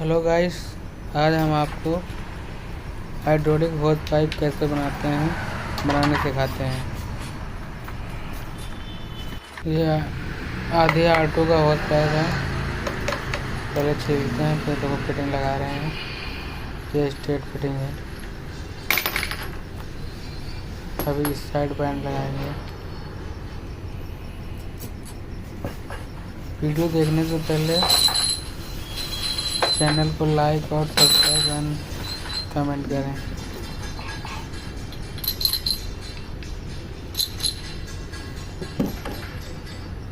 Hello guys, आज हम आपको हाइड्रोलिक होज पाइप कैसे बनाने सिखाते हैं। ये आधे ऑटो का होज पाइप है। पहले छीलते हैं, फिर दो फिटिंग लगा रहे हैं। ये स्ट्रेट फिटिंग है। अभी इस साइड बैंड लगाएंगे। वीडियो देखने से पहले चैनल को लाइक और सब्सक्राइब एंड कमेंट करें।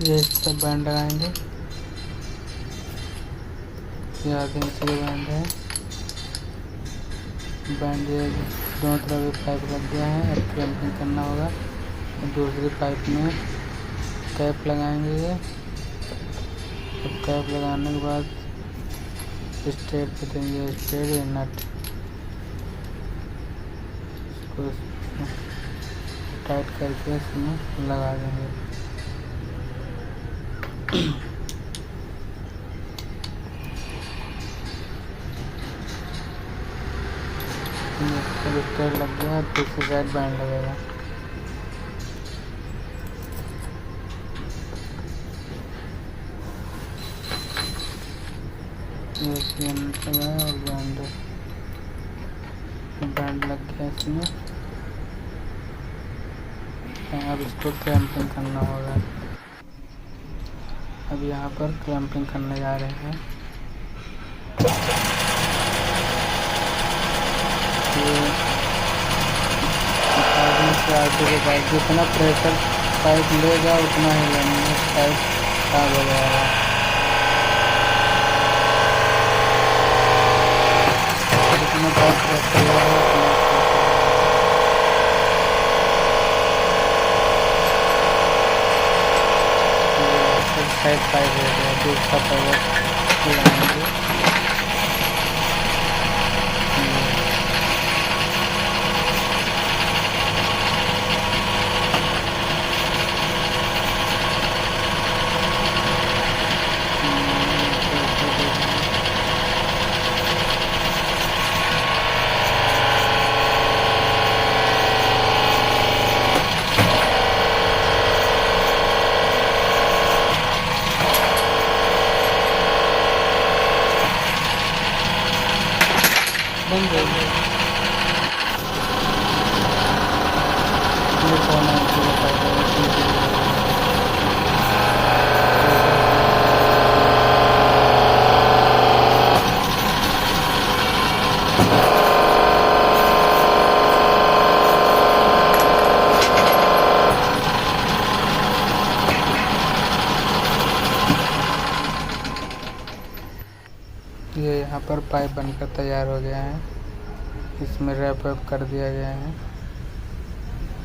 ये इसका बैंड लगाएंगे। ये आधे इंच का बैंड है। बैंड ये दोनों तरफ पाइप लग गया है। अब क्लैंपिंग करना होगा। दूसरी पाइप में कैप लगाएंगे। ये अब कैप लगाने के बाद स्ट्रेट फिटिंग, स्ट्रेट नट इसको टाइट करके इसमें लगा देंगे। स्ट्रेट लग गया। दूसरी साइड बैंड लगेगा। और बैंड लग गया इसमें। अब इसको क्लैंपिंग करना होगा। अब यहाँ पर क्लैंपिंग करने जा रहे हैं। जितना प्रेशर पाइप लेगा उतना ही लेंगे, पाइप खराब हो जाएगा। जितना पाइप प्रेशर लेगा साइड पाइप हो गया। दूसरा पाइप लगाएंगे। बंद हो गया। ये यहाँ पर पाइप बनकर तैयार हो गया है। इसमें रैप अप कर दिया गया है।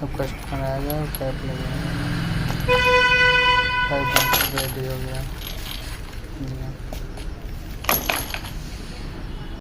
अब कस्टमर आएगा और पाइप लगेगा। पाइप बनकर रेडी हो गया।